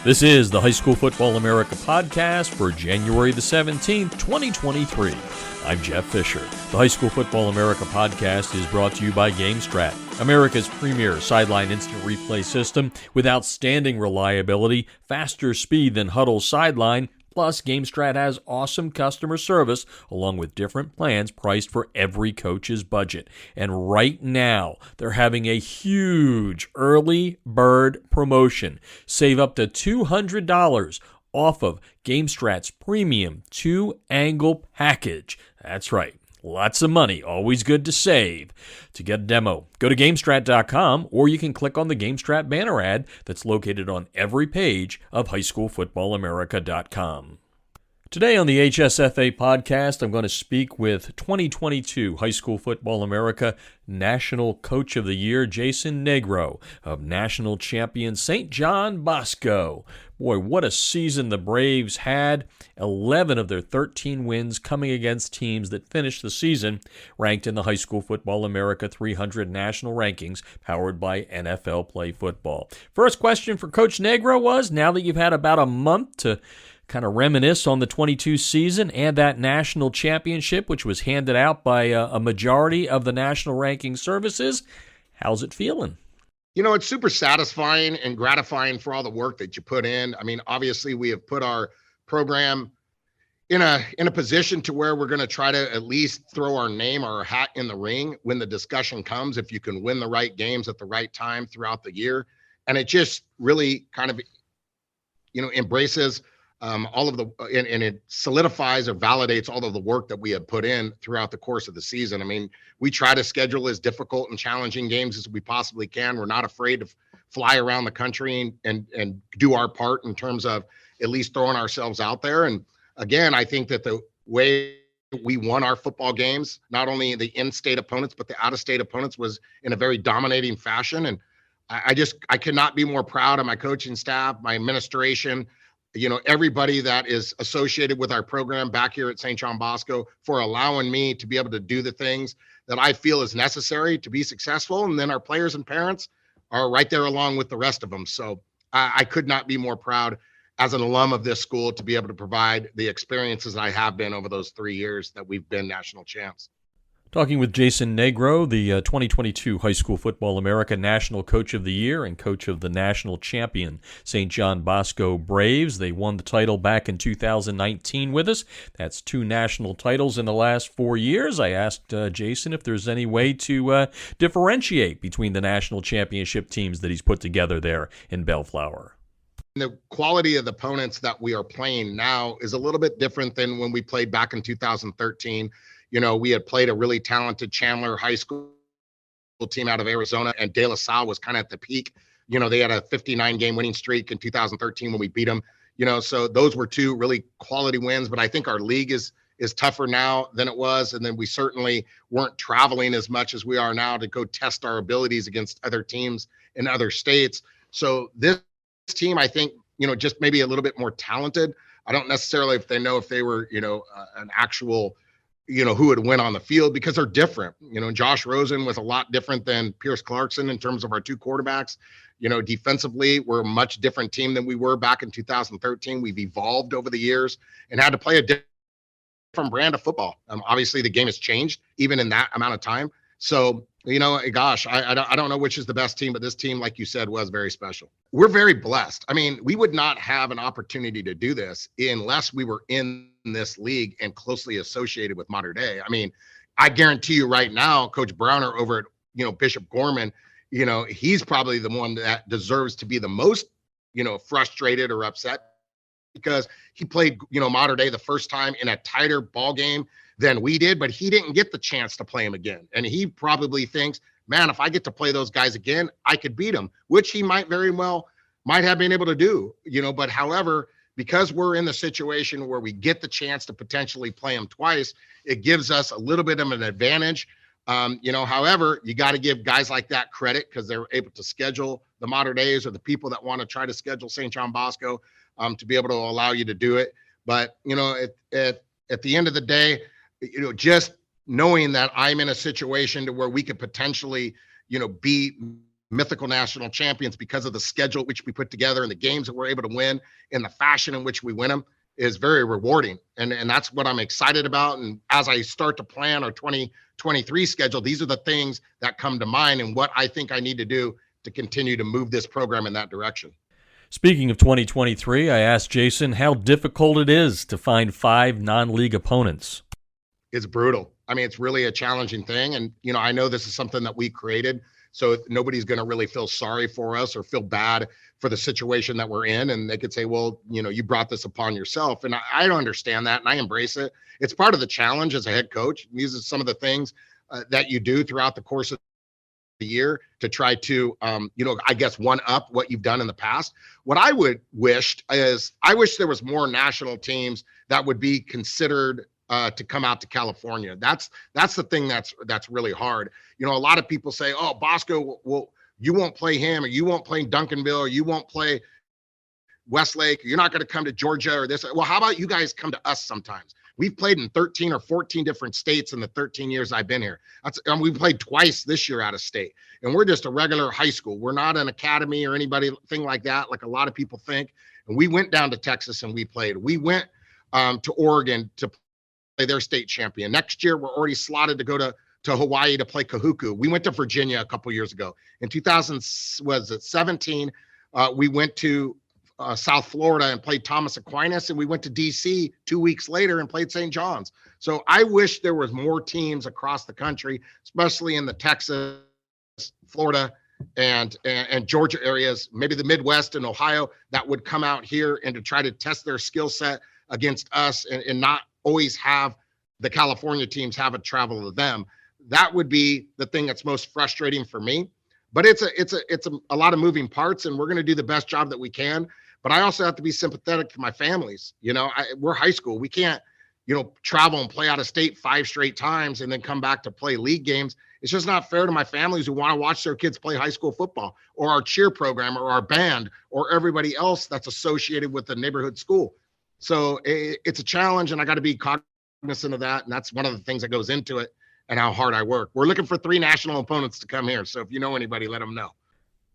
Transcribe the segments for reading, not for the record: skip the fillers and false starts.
This is the High School Football America podcast for January the 17th, 2023. I'm Jeff Fisher. The High School Football America podcast is brought to you by GameStrat, America's premier sideline instant replay system with outstanding reliability, faster speed than Huddle's sideline. Plus, GameStrat has awesome customer service along with different plans priced for every coach's budget. And right now, they're having a huge early bird promotion. Save up to $200 off of GameStrat's premium 2-angle package. That's right. Lots of money, always good to save. To get a demo, go to GameStrat.com, or you can click on the GameStrat banner ad that's located on every page of HighSchoolFootballAmerica.com. Today on the HSFA podcast, I'm going to speak with 2022 High School Football America National Coach of the Year, Jason Negro, of national champion St. John Bosco. Boy, what a season the Braves had. 11 of their 13 wins coming against teams that finished the season ranked in the High School Football America 300 national rankings powered by NFL Play Football. First question for Coach Negro was, now that you've had about a month to kind of reminisce on the 22 season and that national championship, which was handed out by a majority of the national ranking services, how's it feeling? You know, it's super satisfying and gratifying for all the work that you put in. I mean, obviously, we have put our program in a position to where we're going to try to at least throw our name or our hat in the ring when the discussion comes, if you can win the right games at the right time throughout the year. And it just really kind of, embraces all of the, and it solidifies or validates all of the work that we have put in throughout the course of the season. I mean, we try to schedule as difficult and challenging games as we possibly can. We're not afraid to fly around the country and do our part in terms of at least throwing ourselves out there. And again, I think that the way we won our football games, not only the in-state opponents, but the out-of-state opponents, was in a very dominating fashion. And I cannot be more proud of my coaching staff, my administration, everybody that is associated with our program back here at St. John Bosco for allowing me to be able to do the things that I feel is necessary to be successful. And then our players and parents are right there along with the rest of them. So I could not be more proud as an alum of this school to be able to provide the experiences I have been over those 3 years that we've been national champs. Talking with Jason Negro, the 2022 High School Football America National Coach of the Year and coach of the national champion St. John Bosco Braves. They won the title back in 2019 with us. That's 2 national titles in the last 4 years. I asked Jason if there's any way to differentiate between the national championship teams that he's put together there in Bellflower. The quality of the opponents that we are playing now is a little bit different than when we played back in 2013. We had played a really talented Chandler High School team out of Arizona, and De La Salle was kind of at the peak. They had a 59-game winning streak in 2013 when we beat them. So those were 2 really quality wins. But I think our league is tougher now than it was. And then we certainly weren't traveling as much as we are now to go test our abilities against other teams in other states. So this team, I think, just maybe a little bit more talented. I don't necessarily if they were, an actual who would win on the field, because they're different. Josh Rosen was a lot different than Pierce Clarkson in terms of our 2 quarterbacks. Defensively, we're a much different team than we were back in 2013. We've evolved over the years and had to play a different brand of football. Obviously, the game has changed even in that amount of time. So, gosh, I don't know which is the best team, but this team, like you said, was very special. We're very blessed. I mean, we would not have an opportunity to do this unless we were in this league and closely associated with Modern Day. I mean, I guarantee you right now, Coach Browner over at, Bishop Gorman, he's probably the one that deserves to be the most, frustrated or upset, because he played, Modern Day the first time in a tighter ball game than we did, but he didn't get the chance to play him again. And he probably thinks, man, if I get to play those guys again, I could beat them, which he might have been able to do, but however, because we're in the situation where we get the chance to potentially play them twice, it gives us a little bit of an advantage. However, you got to give guys like that credit because they're able to schedule the Modern Days or the people that want to try to schedule St. John Bosco to be able to allow you to do it. But, at the end of the day, just knowing that I'm in a situation to where we could potentially, beat mythical national champions because of the schedule which we put together and the games that we're able to win and the fashion in which we win them is very rewarding. And that's what I'm excited about. And as I start to plan our 2023 schedule, these are the things that come to mind and what I think I need to do to continue to move this program in that direction. Speaking of 2023, I asked Jason how difficult it is to find 5 non-league opponents. It's brutal. I mean, it's really a challenging thing. And, I know this is something that we created, so nobody's going to really feel sorry for us or feel bad for the situation that we're in. And they could say, well, you brought this upon yourself. And I don't understand that. And I embrace it. It's part of the challenge as a head coach. These are some of the things that you do throughout the course of the year to try to, I guess, one up what you've done in the past. What I would wish is I wish there was more national teams that would be considered to come out to California. That's the thing that's really hard. A lot of people say, oh, Bosco, well, you won't play him, or you won't play Duncanville, or you won't play Westlake, or you're not going to come to Georgia or this. Well, how about you guys come to us sometimes? We've played in 13 or 14 different states in the 13 years I've been here. We played twice this year out of state, and we're just a regular high school. We're not an academy or thing like that, like a lot of people think. And we went down to Texas and we played. We went to Oregon to play their state champion. Next year, we're already slotted to go to Hawaii to play Kahuku. We went to Virginia a couple years ago. In 2017, we went to South Florida and played Thomas Aquinas, and we went to DC 2 weeks later and played St. John's. So I wish there was more teams across the country, especially in the Texas, Florida, and Georgia areas, maybe the Midwest and Ohio, that would come out here and to try to test their skill set against us and not always have the California teams have a travel to them. That would be the thing that's most frustrating for me. But it's a lot of moving parts, and we're going to do the best job that we can. But I also have to be sympathetic to my families. We're high school. We can't, travel and play out of state 5 straight times and then come back to play league games. It's just not fair to my families who want to watch their kids play high school football, or our cheer program, or our band, or everybody else that's associated with the neighborhood school. So it's a challenge, and I got to be cognizant of that. And that's one of the things that goes into it and how hard I work. We're looking for 3 national opponents to come here. So if you know anybody, let them know.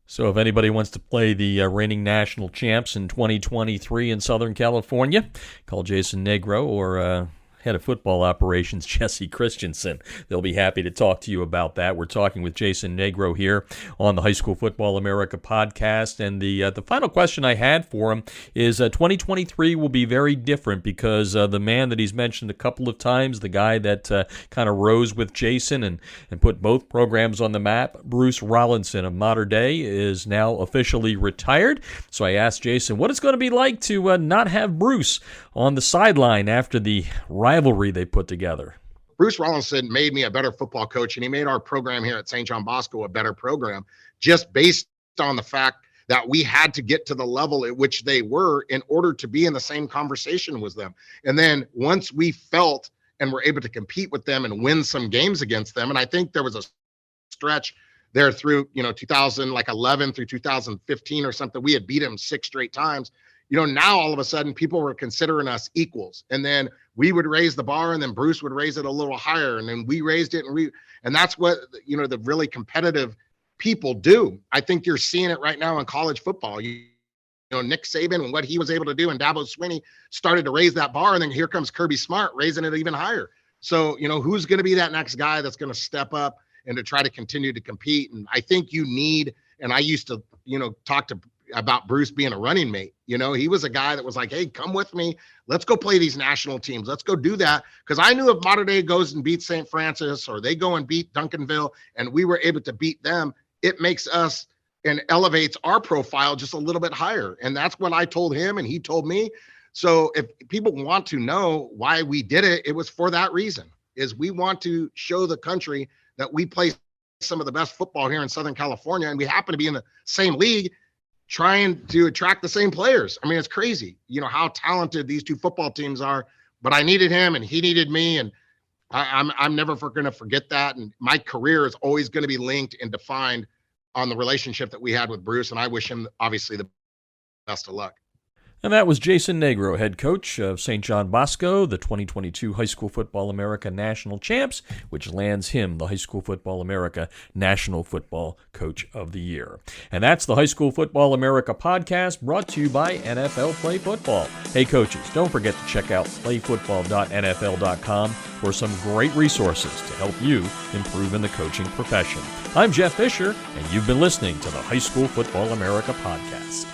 So if anybody wants to play the reigning national champs in 2023 in Southern California, call Jason Negro or head of football operations, Jesse Christensen. They'll be happy to talk to you about that. We're talking with Jason Negro here on the High School Football America podcast. And the final question I had for him is 2023 will be very different because the man that he's mentioned a couple of times, the guy that kind of rose with Jason and put both programs on the map, Bruce Rollinson of Mater Dei, is now officially retired. So I asked Jason what it's going to be like to not have Bruce on the sideline after the rivalry they put together. Bruce Rollinson made me a better football coach, and he made our program here at St. John Bosco a better program, just based on the fact that we had to get to the level at which they were in order to be in the same conversation with them. And then once we felt and were able to compete with them and win some games against them, and I think there was a stretch there through 2011 through 2015 or something, we had beat them 6 straight times. Now all of a sudden people were considering us equals, and then we would raise the bar, and then Bruce would raise it a little higher, and then we raised it, and that's what the really competitive people do. I think you're seeing it right now in college football. Nick Saban and what he was able to do, and Dabo Swinney started to raise that bar, and then here comes Kirby Smart raising it even higher. So who's going to be that next guy that's going to step up and to try to continue to compete? And I think you need, and I used to talk about Bruce being a running mate. He was a guy that was like, hey, come with me. Let's go play these national teams. Let's go do that. Because I knew if Mater Dei goes and beats St. Francis, or they go and beat Duncanville, and we were able to beat them, it makes us and elevates our profile just a little bit higher. And that's what I told him, and he told me. So if people want to know why we did it, it was for that reason, is we want to show the country that we play some of the best football here in Southern California, and we happen to be in the same league, trying to attract the same players. I mean, it's crazy, how talented these 2 football teams are. But I needed him, and he needed me, and I'm never going to forget that. And my career is always going to be linked and defined on the relationship that we had with Bruce. And I wish him obviously the best of luck. And that was Jason Negro, head coach of St. John Bosco, the 2022 High School Football America National Champs, which lands him the High School Football America National Football Coach of the Year. And that's the High School Football America podcast, brought to you by NFL Play Football. Hey coaches, don't forget to check out playfootball.nfl.com for some great resources to help you improve in the coaching profession. I'm Jeff Fisher, and you've been listening to the High School Football America podcast.